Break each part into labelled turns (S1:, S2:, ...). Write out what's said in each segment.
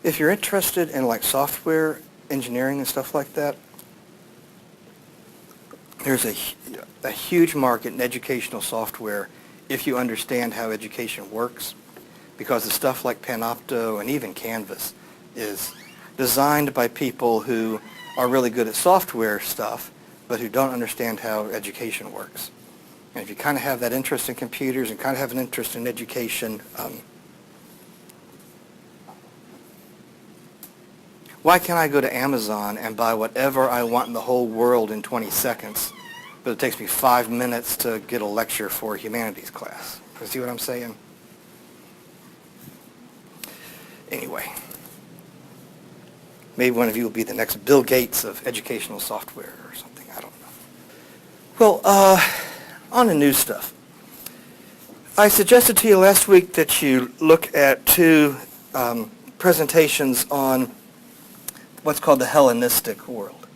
S1: If you're interested in like software engineering and stuff like that, there's a huge market in educational software if you understand how education works, because the stuff like Panopto and even Canvas is designed by people who are really good at software stuff, but who don't understand how education works. And if you kind of have that interest in computers and kind of have an interest in education, why can't I go to Amazon and buy whatever I want in the whole world in 20 seconds, but it takes me 5 minutes to get a lecture for a humanities class? You see what I'm saying? Anyway, maybe one of you will be the next Bill Gates of educational software or something. I don't know. Well, on the new stuff. I suggested to you last week that you look at two presentations on what's called the Hellenistic world.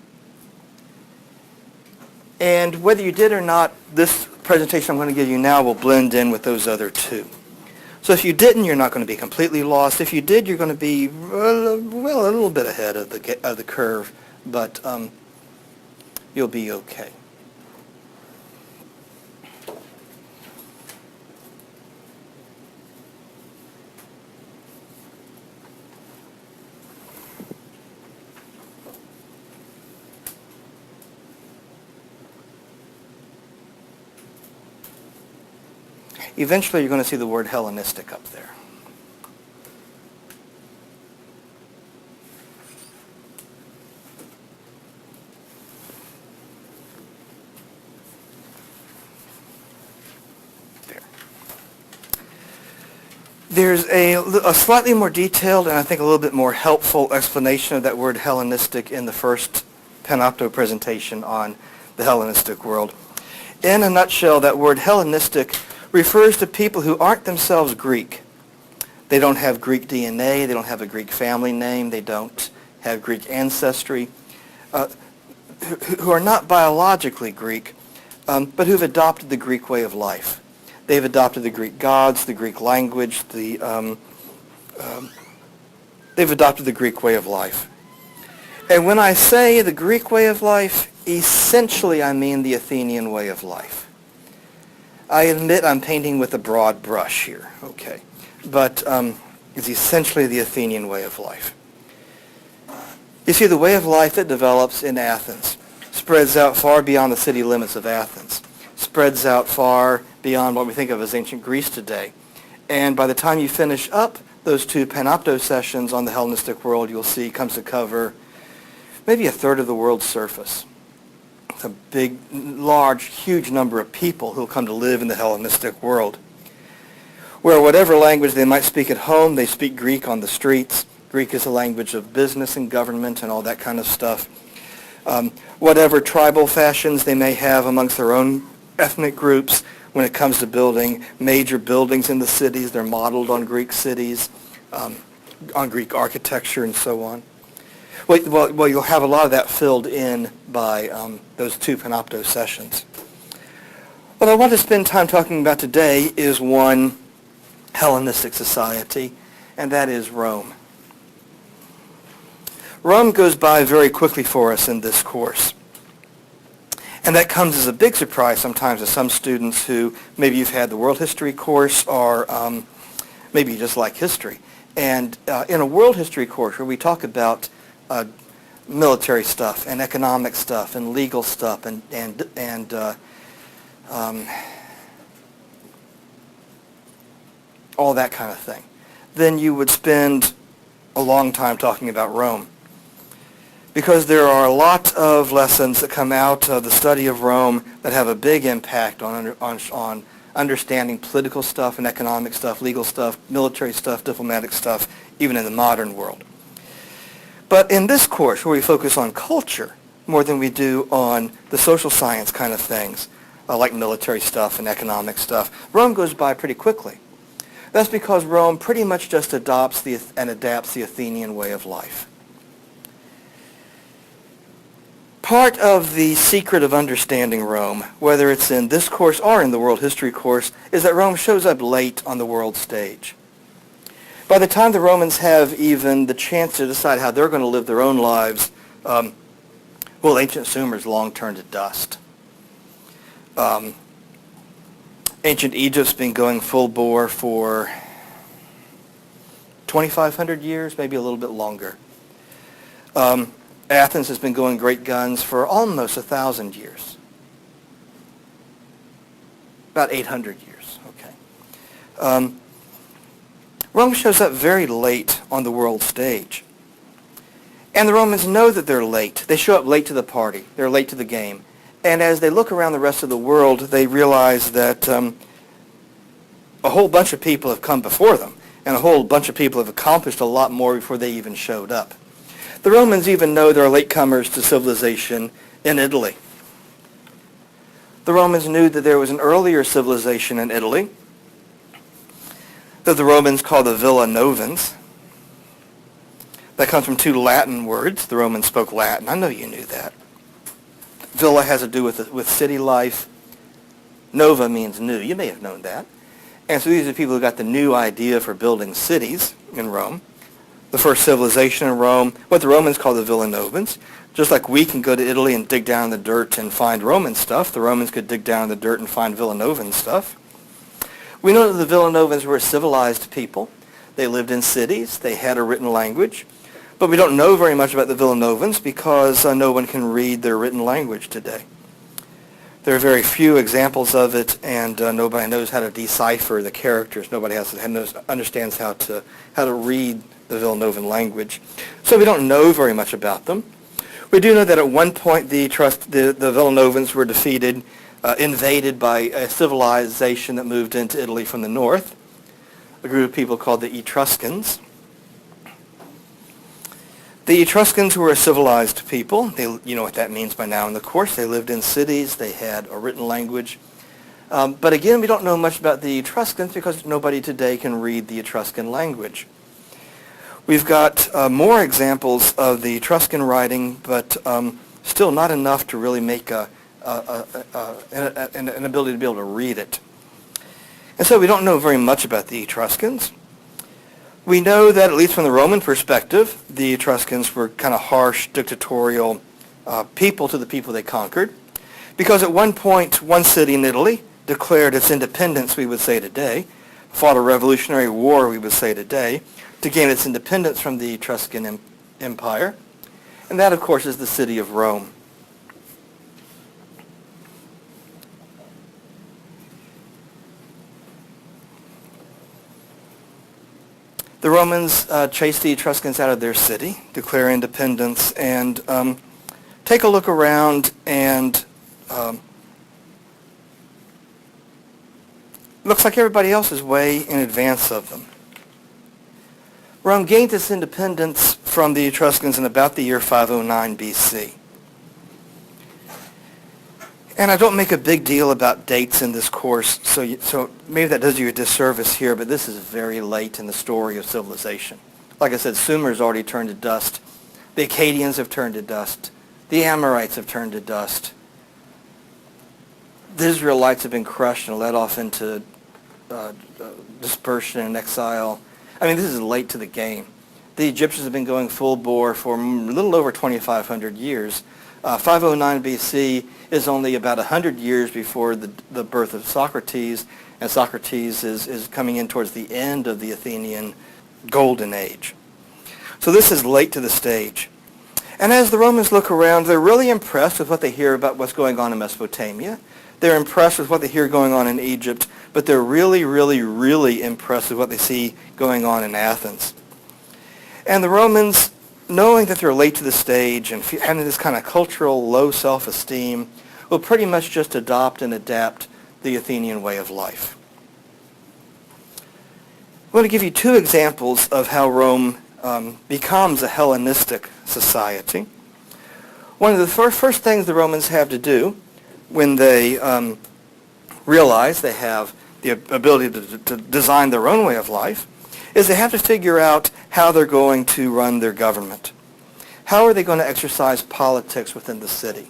S1: And whether you did or not, this presentation I'm going to give you now will blend in with those other two. So if you didn't, you're not going to be completely lost. If you did, you're going to be, well, a little bit ahead of the curve, but you'll be okay. Eventually, you're going to see the word Hellenistic up there. There. There's a slightly more detailed and I think a little bit more helpful explanation of that word Hellenistic in the first Panopto presentation on the Hellenistic world. In a nutshell, that word Hellenistic refers to people who aren't themselves Greek. They don't have Greek DNA, they don't have a Greek family name, they don't have Greek ancestry, who are not biologically Greek, but who've adopted the Greek way of life. They've adopted the Greek gods, the Greek language, they've adopted the Greek way of life. And when I say the Greek way of life, essentially I mean the Athenian way of life. I admit I'm painting with a broad brush here, okay, but it's essentially the Athenian way of life. You see, the way of life that develops in Athens spreads out far beyond the city limits of Athens, spreads out far beyond what we think of as ancient Greece today. And by the time you finish up those two Panopto sessions on the Hellenistic world, you'll see comes to cover maybe a third of the world's surface. A big, large, huge number of people who will come to live in the Hellenistic world, where whatever language they might speak at home, they speak Greek on the streets. Greek is a language of business and government and all that kind of stuff. Whatever tribal fashions they may have amongst their own ethnic groups, when it comes to building major buildings in the cities, they're modeled on Greek cities, on Greek architecture and so on. Well, you'll have a lot of that filled in by those two Panopto sessions. What I want to spend time talking about today is one Hellenistic society, and that is Rome. Rome goes by very quickly for us in this course. And that comes as a big surprise sometimes to some students who maybe you've had the world history course or maybe you just like history. And in a world history course where we talk about military stuff and economic stuff and legal stuff and all that kind of thing, then you would spend a long time talking about Rome. Because there are a lot of lessons that come out of the study of Rome that have a big impact on understanding political stuff and economic stuff, legal stuff, military stuff, diplomatic stuff, even in the modern world. But in this course, where we focus on culture more than we do on the social science kind of things, like military stuff and economic stuff, Rome goes by pretty quickly. That's because Rome pretty much just adopts and adapts the Athenian way of life. Part of the secret of understanding Rome, whether it's in this course or in the world history course, is that Rome shows up late on the world stage. By the time the Romans have even the chance to decide how they're going to live their own lives, ancient Sumer's long turned to dust. Ancient Egypt's been going full bore for 2,500 years, maybe a little bit longer. Athens has been going great guns for almost 1,000 years. About 800 years, okay. Rome shows up very late on the world stage. And the Romans know that they're late. They show up late to the party. They're late to the game. And as they look around the rest of the world, they realize that a whole bunch of people have come before them, and a whole bunch of people have accomplished a lot more before they even showed up. The Romans even know there are latecomers to civilization in Italy. The Romans knew that there was an earlier civilization in Italy that the Romans called the Villanovans. That comes from two Latin words. The Romans spoke Latin. I know you knew that. Villa has to do with city life. Nova means new. You may have known that. And so these are people who got the new idea for building cities in Rome. The first civilization in Rome, what the Romans called the Villanovans. Just like we can go to Italy and dig down in the dirt and find Roman stuff, the Romans could dig down in the dirt and find Villanovan stuff. We know that the Villanovans were a civilized people. They lived in cities. They had a written language. But we don't know very much about the Villanovans because no one can read their written language today. There are very few examples of it, and nobody knows how to decipher the characters. Nobody understands how to read the Villanovan language. So we don't know very much about them. We do know that at one point the Villanovans were defeated, invaded by a civilization that moved into Italy from the north, a group of people called the Etruscans. The Etruscans were a civilized people. You know what that means by now in the course. They lived in cities. They had a written language. But again, we don't know much about the Etruscans because nobody today can read the Etruscan language. We've got more examples of the Etruscan writing, but still not enough to really make an ability to be able to read it. And so we don't know very much about the Etruscans. We know that, at least from the Roman perspective, the Etruscans were kind of harsh, dictatorial people to the people they conquered. Because at one point, one city in Italy declared its independence, we would say today, fought a revolutionary war, we would say today, to gain its independence from the Etruscan Empire. And that, of course, is the city of Rome. The Romans chased the Etruscans out of their city, declare independence, and take a look around and looks like everybody else is way in advance of them. Rome gained its independence from the Etruscans in about the year 509 BC. And I don't make a big deal about dates in this course, so maybe that does you a disservice here, but this is very late in the story of civilization. Like I said, Sumer's already turned to dust. The Akkadians have turned to dust. The Amorites have turned to dust. The Israelites have been crushed and led off into dispersion and exile. I mean, this is late to the game. The Egyptians have been going full bore for a little over 2,500 years. 509 BC is only about 100 years before the birth of Socrates, and Socrates is coming in towards the end of the Athenian golden age. So this is late to the stage. And as the Romans look around, they're really impressed with what they hear about what's going on in Mesopotamia. They're impressed with what they hear going on in Egypt, but they're really, really, really impressed with what they see going on in Athens. And the Romans, knowing that they're late to the stage and having this kind of cultural low self-esteem, will pretty much just adopt and adapt the Athenian way of life. I'm going to give you two examples of how Rome becomes a Hellenistic society. One of the first things the Romans have to do when they realize they have the ability to design their own way of life is they have to figure out how they're going to run their government. How are they going to exercise politics within the city?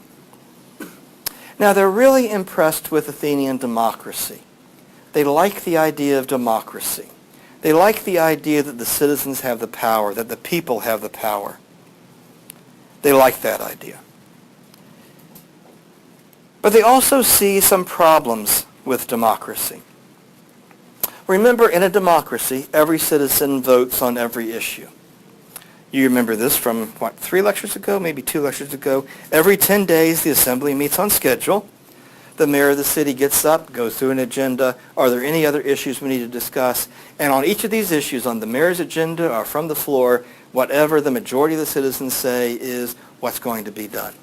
S1: Now, they're really impressed with Athenian democracy. They like the idea of democracy. They like the idea that the citizens have the power, that the people have the power. They like that idea. But they also see some problems with democracy. Remember, in a democracy, every citizen votes on every issue. You remember this from, 3 lectures ago, maybe 2 lectures ago. Every 10 days, the assembly meets on schedule. The mayor of the city gets up, goes through an agenda. Are there any other issues we need to discuss? And on each of these issues, on the mayor's agenda or from the floor, whatever the majority of the citizens say is what's going to be done.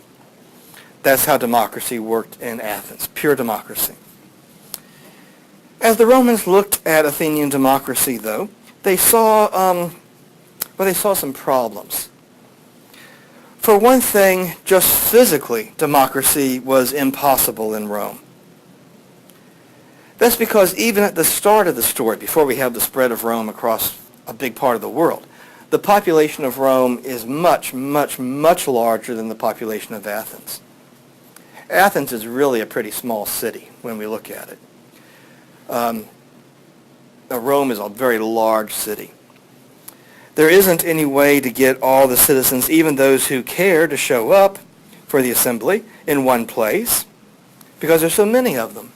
S1: That's how democracy worked in Athens, pure democracy. As the Romans looked at Athenian democracy, though, they saw some problems. For one thing, just physically, democracy was impossible in Rome. That's because even at the start of the story, before we have the spread of Rome across a big part of the world, the population of Rome is much, much, much larger than the population of Athens. Athens is really a pretty small city when we look at it. Rome is a very large city. There isn't any way to get all the citizens, even those who care, to show up for the assembly in one place because there's so many of them.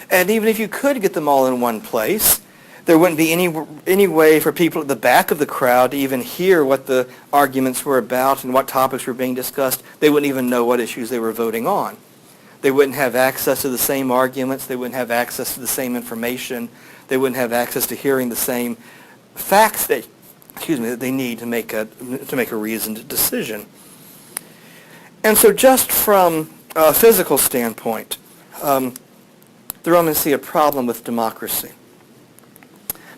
S1: And even if you could get them all in one place, there wouldn't be any way for people at the back of the crowd to even hear what the arguments were about and what topics were being discussed. They wouldn't even know what issues they were voting on. They wouldn't have access to the same arguments. They wouldn't have access to the same information. They wouldn't have access to hearing the same facts that they need to make a reasoned decision. And so just from a physical standpoint, the Romans see a problem with democracy.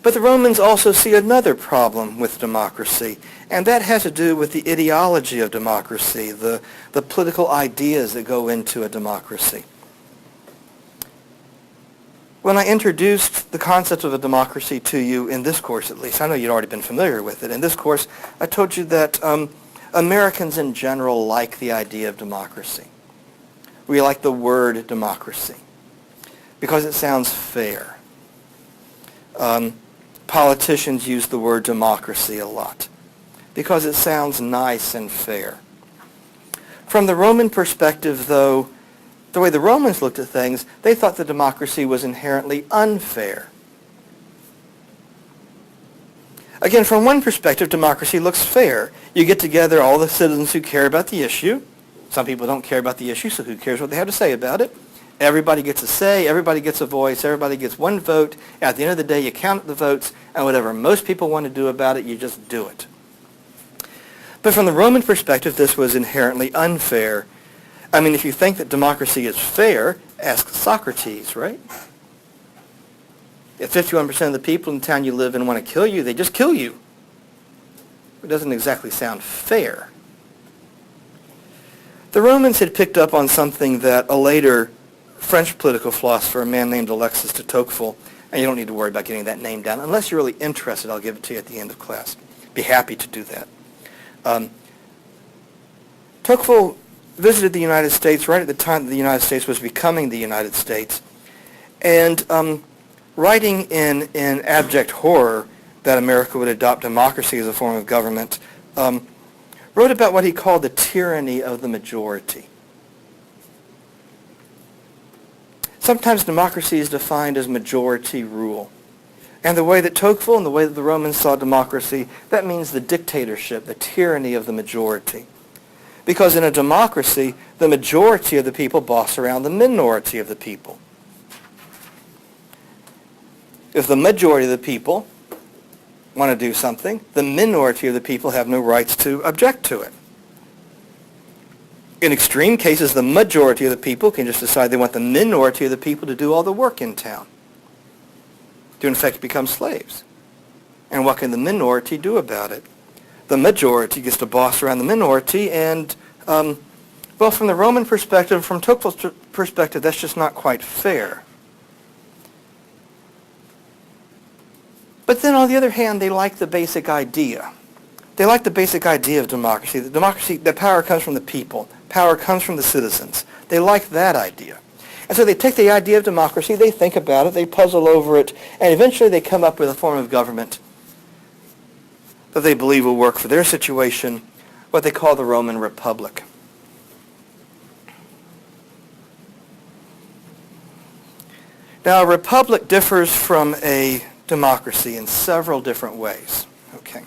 S1: But the Romans also see another problem with democracy, and that has to do with the ideology of democracy, the political ideas that go into a democracy. When I introduced the concept of a democracy to you in this course, at least, I know you'd already been familiar with it. In this course, I told you that Americans in general like the idea of democracy. We like the word democracy because it sounds fair. Politicians use the word democracy a lot because it sounds nice and fair. From the Roman perspective, though, the way the Romans looked at things, they thought that democracy was inherently unfair. Again, from one perspective, democracy looks fair. You get together all the citizens who care about the issue. Some people don't care about the issue, so who cares what they have to say about it? Everybody gets a say, everybody gets a voice, everybody gets one vote. At the end of the day, you count the votes, and whatever most people want to do about it, you just do it. But from the Roman perspective, this was inherently unfair. I mean, if you think that democracy is fair, ask Socrates, right? If 51% of the people in the town you live in want to kill you, they just kill you. It doesn't exactly sound fair. The Romans had picked up on something that a later French political philosopher, a man named Alexis de Tocqueville, and you don't need to worry about getting that name down. Unless you're really interested, I'll give it to you at the end of class. Be happy to do that. Tocqueville visited the United States right at the time that the United States was becoming the United States, and writing in abject horror that America would adopt democracy as a form of government, wrote about what he called the tyranny of the majority. Sometimes democracy is defined as majority rule. And the way that Tocqueville and the way that the Romans saw democracy, that means the dictatorship, the tyranny of the majority. Because in a democracy, the majority of the people boss around the minority of the people. If the majority of the people want to do something, the minority of the people have no rights to object to it. In extreme cases, the majority of the people can just decide they want the minority of the people to do all the work in town, to in fact become slaves. And what can the minority do about it? The majority gets to boss around the minority, and, well, from the Roman perspective, from Tocqueville's perspective, that's just not quite fair. But then, on the other hand, they like the basic idea. They like the basic idea of democracy. The power comes from the people. Power comes from the citizens. They like that idea. And so they take the idea of democracy, they think about it, they puzzle over it, and eventually they come up with a form of government that they believe will work for their situation, what they call the Roman Republic. Now, a republic differs from a democracy in several different ways. Okay,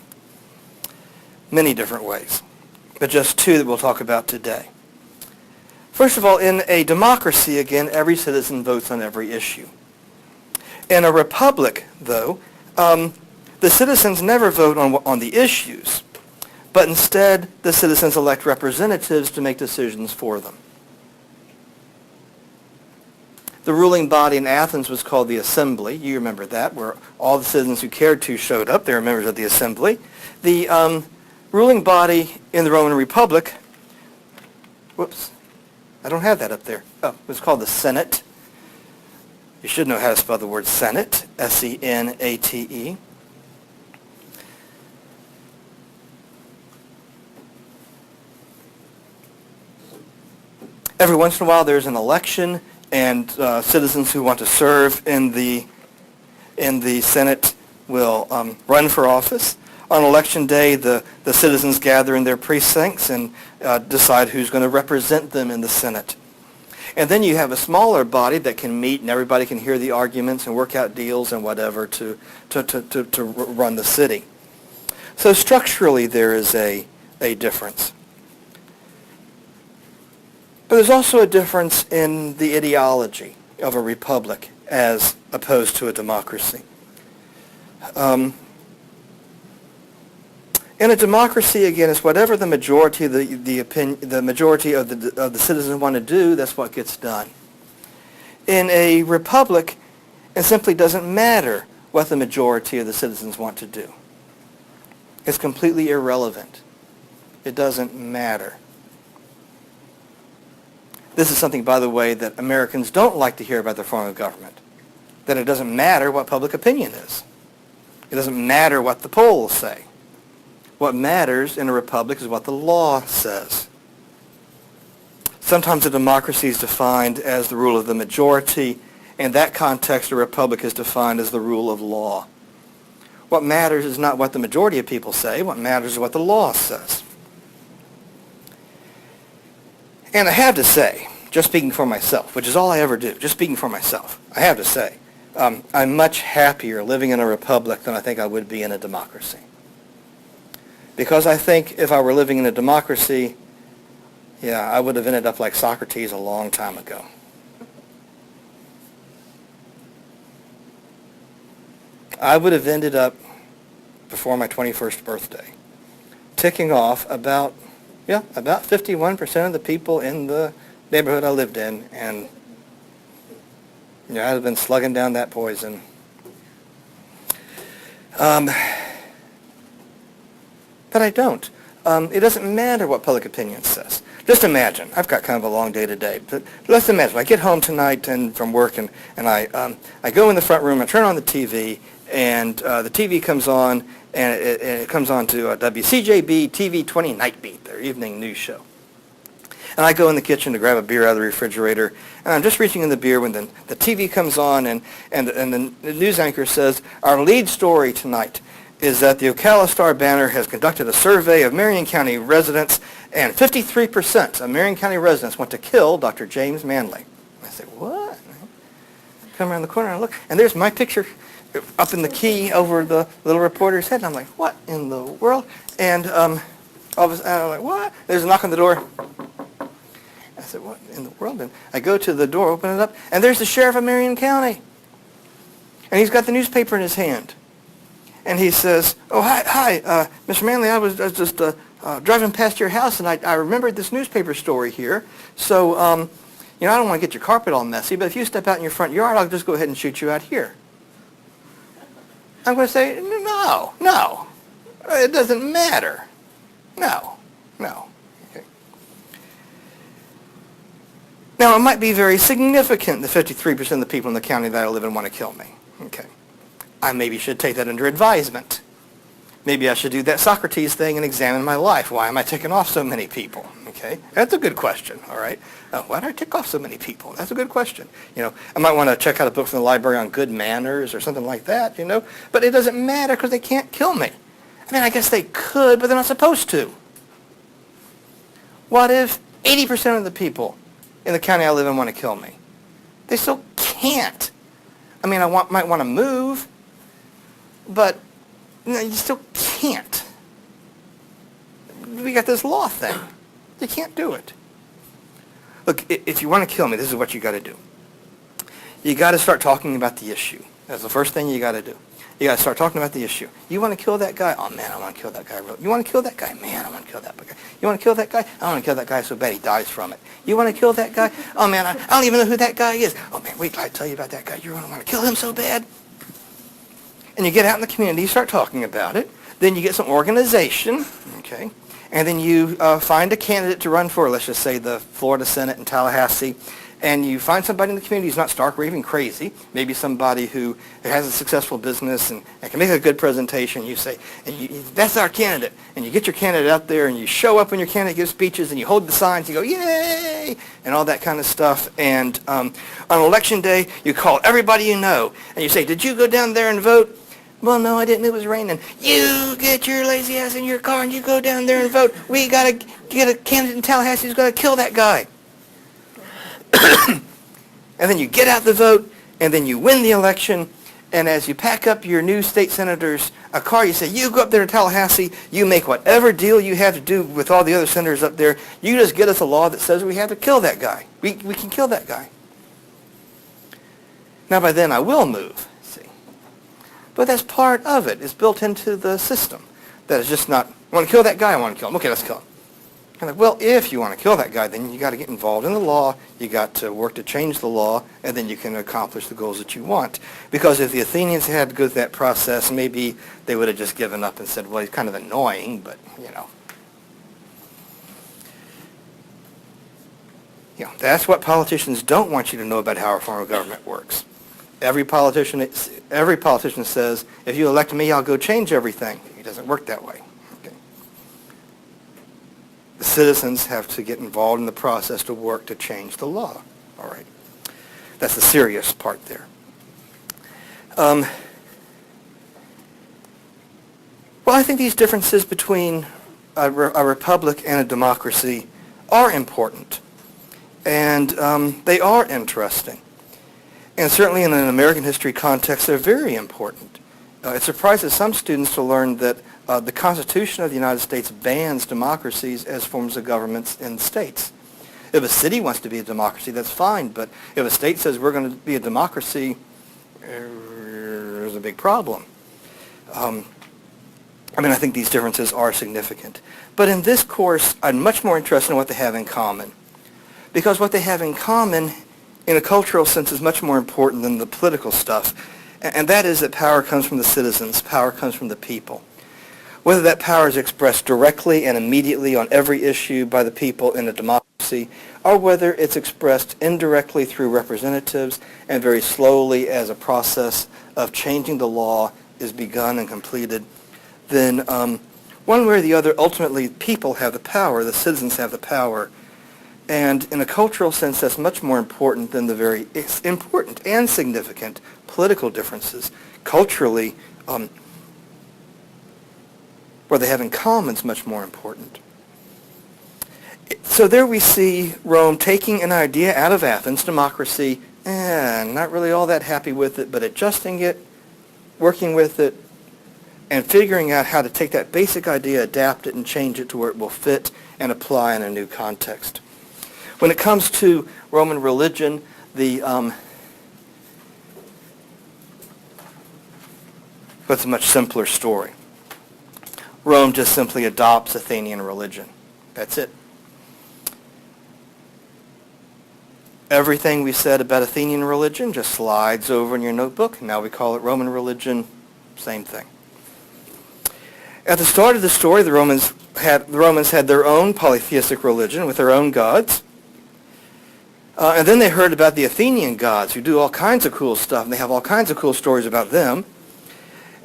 S1: many different ways, but just two that we'll talk about today. First of all, in a democracy, again, every citizen votes on every issue. In a republic, though, the citizens never vote on the issues, but instead the citizens elect representatives to make decisions for them. The ruling body in Athens was called the Assembly. You remember that, where all the citizens who cared to showed up. They were members of the Assembly. The ruling body in the Roman Republic, I don't have that up there. Oh, it was called the Senate. You should know how to spell the word Senate, S-E-N-A-T-E. Every once in a while there's an election, and citizens who want to serve in the Senate will run for office. On election day, the citizens gather in their precincts and decide who's going to represent them in the Senate. And then you have a smaller body that can meet and everybody can hear the arguments and work out deals and whatever to run the city. So structurally there is a difference. But there's also a difference in the ideology of a republic as opposed to a democracy. In a democracy, again, it's whatever the majority of the majority of the citizens want to do, that's what gets done. In a republic, it simply doesn't matter what the majority of the citizens want to do. It's completely irrelevant. It doesn't matter. This is something, by the way, that Americans don't like to hear about their form of government, that it doesn't matter what public opinion is. It doesn't matter what the polls say. What matters in a republic is what the law says. Sometimes a democracy is defined as the rule of the majority. In that context, a republic is defined as the rule of law. What matters is not what the majority of people say. What matters is what the law says. And I have to say, just speaking for myself, which is all I ever do, just speaking for myself, I have to say, I'm much happier living in a republic than I think I would be in a democracy. Because I think if I were living in a democracy, I would have ended up like Socrates a long time ago. I would have ended up before my 21st birthday, ticking off about 51% of the people in the neighborhood I lived in, and I'd have been slugging down that poison. But I don't. It doesn't matter what public opinion says. Just imagine, I've got kind of a long day today, but let's imagine I get home tonight and from work and I go in the front room, I turn on the TV, and the TV comes on, and it comes on to WCJB TV 20 Night Beat, their evening news show. And I go in the kitchen to grab a beer out of the refrigerator, and I'm just reaching in the beer when the TV comes on, and the news anchor says, our lead story tonight is that the Ocala Star-Banner has conducted a survey of Marion County residents, and 53% of Marion County residents want to kill Dr. James Manley. I say, what? Come around the corner and I look, and there's my picture up in the key over the little reporter's head, and I'm like, what in the world? And all of a sudden, I'm like, what? There's a knock on the door. I said, what in the world? And I go to the door, open it up, and there's the sheriff of Marion County. And he's got the newspaper in his hand. And he says, oh, hi, Mr. Manley, I was just driving past your house, and I remembered this newspaper story here. So, I don't want to get your carpet all messy, but if you step out in your front yard, I'll just go ahead and shoot you out here. I'm going to say, no, it doesn't matter. No. Okay. Now, it might be very significant that 53% of the people in the county that I live in want to kill me. Okay. I maybe should take that under advisement. Maybe I should do that Socrates thing and examine my life. Why am I ticking off so many people? Okay. Okay, that's a good question, all right? Why do I tick off so many people? That's a good question. I might want to check out a book from the library on good manners or something like that, But it doesn't matter because they can't kill me. I guess they could, but they're not supposed to. What if 80% of the people in the county I live in want to kill me? They still can't. I might want to move, but you still can't. We got this law thing. You can't do it. Look, if you want to kill me, this is what you got to do. You got to start talking about the issue. That's the first thing you got to do. You got to start talking about the issue. You want to kill that guy? Oh, man, I want to kill that guy. You want to kill that guy? Man, I want to kill that guy. You want to kill that guy? I want to kill that guy so bad he dies from it. You want to kill that guy? Oh, man, I don't even know who that guy is. Oh, man, wait till I tell you about that guy. You're going to want to kill him so bad. And you get out in the community, you start talking about it. Then you get some organization, okay? And then you find a candidate to run for, let's just say, the Florida Senate in Tallahassee. And you find somebody in the community who's not stark raving crazy, maybe somebody who has a successful business and can make a good presentation. You say, that's our candidate. And you get your candidate out there and you show up when your candidate gives speeches and you hold the signs, you go, yay, and all that kind of stuff. And on election day, you call everybody you know and you say, did you go down there and vote? Well, no, I didn't. It was raining. You get your lazy ass in your car and you go down there and vote. We got to get a candidate in Tallahassee who's going to kill that guy. And then you get out the vote, and then you win the election, and as you pack up your new state senator's car, you say, you go up there to Tallahassee, you make whatever deal you have to do with all the other senators up there, you just get us a law that says we have to kill that guy. We can kill that guy. Now, by then, I will move, see. But that's part of it. It's built into the system. That is just not, I want to kill that guy, I want to kill him. Okay, let's kill him. Well, if you want to kill that guy, then you got to get involved in the law. You got to work to change the law, and then you can accomplish the goals that you want. Because if the Athenians had to go through that process, maybe they would have just given up and said, well, he's kind of annoying, but, that's what politicians don't want you to know about how our form of government works. Every politician says, if you elect me, I'll go change everything. It doesn't work that way. The citizens have to get involved in the process to work to change the law. All right. That's the serious part there. Well, I think these differences between a republic and a democracy are important. And they are interesting. And certainly in an American history context, they're very important. It surprises some students to learn that the Constitution of the United States bans democracies as forms of governments in states. If a city wants to be a democracy, that's fine, but if a state says we're going to be a democracy, there's a big problem. I think these differences are significant. But in this course, I'm much more interested in what they have in common. Because what they have in common, in a cultural sense, is much more important than the political stuff. And that is that power comes from the citizens, power comes from the people. Whether that power is expressed directly and immediately on every issue by the people in a democracy, or whether it's expressed indirectly through representatives and very slowly as a process of changing the law is begun and completed, then one way or the other, ultimately, people have the power, the citizens have the power. And in a cultural sense, that's much more important than the very important and significant political differences. Culturally, what they have in common is much more important. So there we see Rome taking an idea out of Athens, democracy, not really all that happy with it, but adjusting it, working with it, and figuring out how to take that basic idea, adapt it, and change it to where it will fit and apply in a new context. When it comes to Roman religion, it's a much simpler story. Rome just simply adopts Athenian religion. That's it. Everything we said about Athenian religion just slides over in your notebook. Now we call it Roman religion. Same thing. At the start of the story, the Romans had their own polytheistic religion with their own gods. And then they heard about the Athenian gods who do all kinds of cool stuff, and they have all kinds of cool stories about them.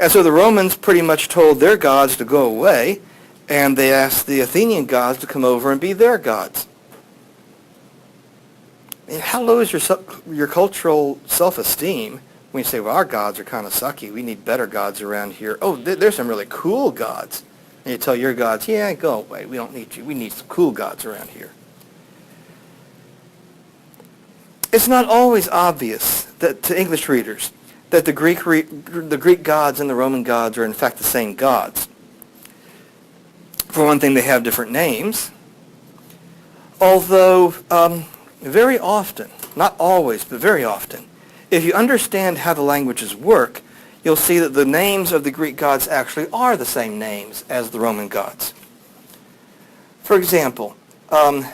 S1: And so the Romans pretty much told their gods to go away, And they asked the Athenian gods to come over and be their gods. And how low is your cultural self-esteem when you say, well, our gods are kind of sucky. We need better gods around here. Oh, there's some really cool gods. And you tell your gods, yeah, go away. We don't need you. We need some cool gods around here. It's not always obvious that to English readers that the Greek gods and the Roman gods are in fact the same gods. For one thing, they have different names, although very often, not always, but very often, if you understand how the languages work, you'll see that the names of the Greek gods actually are the same names as the Roman gods. For example, the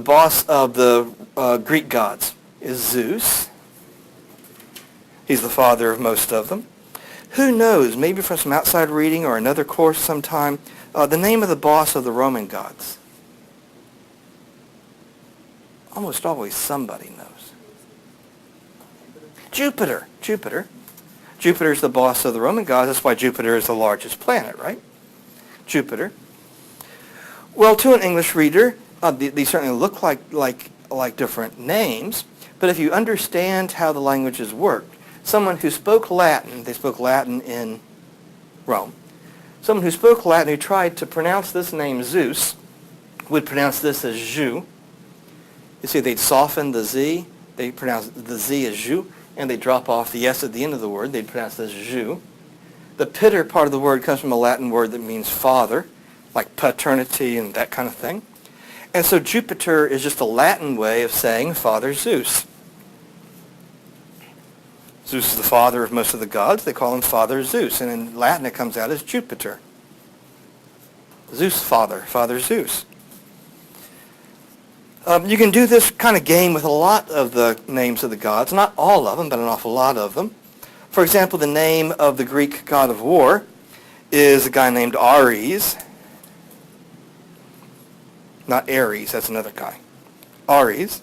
S1: boss of the Greek gods is Zeus. He's the father of most of them. Who knows, maybe from some outside reading or another course sometime, the name of the boss of the Roman gods. Almost always somebody knows. Jupiter. Jupiter's the boss of the Roman gods. That's why Jupiter is the largest planet, right? Jupiter. Well, to an English reader, these certainly look like different names, but if you understand how the languages work, someone who spoke Latin, they spoke Latin in Rome, someone who spoke Latin who tried to pronounce this name Zeus would pronounce this as Jou. You see, they'd soften the Z, they pronounce the Z as Jou, and they drop off the S at the end of the word, they'd pronounce this Jou. The Piter part of the word comes from a Latin word that means father, like paternity and that kind of thing. And so Jupiter is just a Latin way of saying Father Zeus. Zeus is the father of most of the gods. They call him Father Zeus. And in Latin it comes out as Jupiter. Zeus Father, Father Zeus. You can do this kind of game with a lot of the names of the gods. Not all of them, but an awful lot of them. For example, the name of the Greek god of war is a guy named Ares. Not Ares, that's another guy. Ares.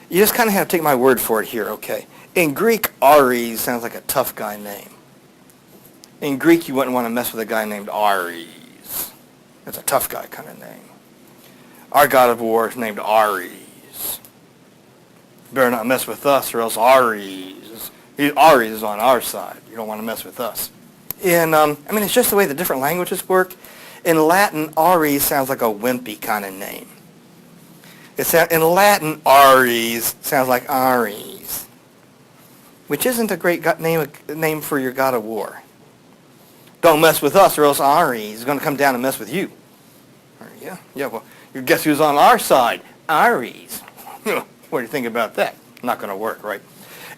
S1: You just kind of have to take my word for it here, okay? In Greek, Ares sounds like a tough guy name. In Greek, you wouldn't want to mess with a guy named Ares. That's a tough guy kind of name. Our god of war is named Ares. You better not mess with us or else Ares is on our side. You don't want to mess with us. And, it's just the way the different languages work. In Latin, Ares sounds like a wimpy kind of name. In Latin, Ares sounds like Ares, which isn't a great name for your god of war. Don't mess with us or else Ares is going to come down and mess with you. Yeah, well, guess who's on our side? Ares. What do you think about that? Not going to work, right?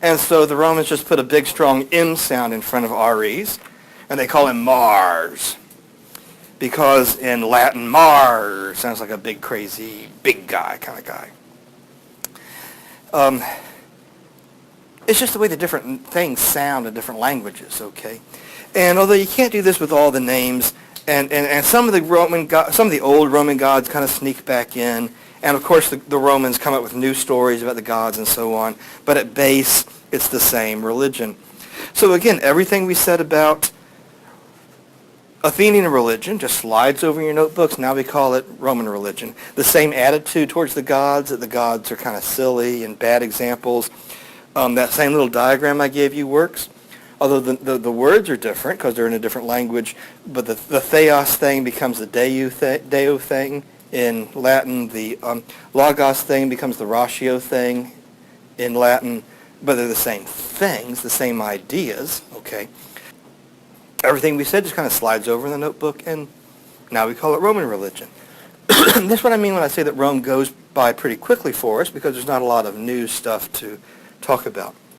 S1: And so the Romans just put a big, strong M sound in front of Ares, and they call him Mars. Because in Latin, Mars sounds like a big, crazy, big guy kind of guy. It's just the way the different things sound in different languages, okay? And although you can't do this with all the names, and some of the old Roman gods kind of sneak back in, and of course the Romans come up with new stories about the gods and so on, but at base, it's the same religion. So again, everything we said about Athenian religion just slides over your notebooks. Now we call it Roman religion. The same attitude towards the gods, that the gods are kind of silly and bad examples. That same little diagram I gave you works. Although the words are different because they're in a different language, but the theos thing becomes the deo thing in Latin. The logos thing becomes the ratio thing in Latin. But they're the same things, the same ideas, okay? Everything we said just kind of slides over in the notebook, and now we call it Roman religion. That's what I mean when I say that Rome goes by pretty quickly for us, because there's not a lot of new stuff to talk about.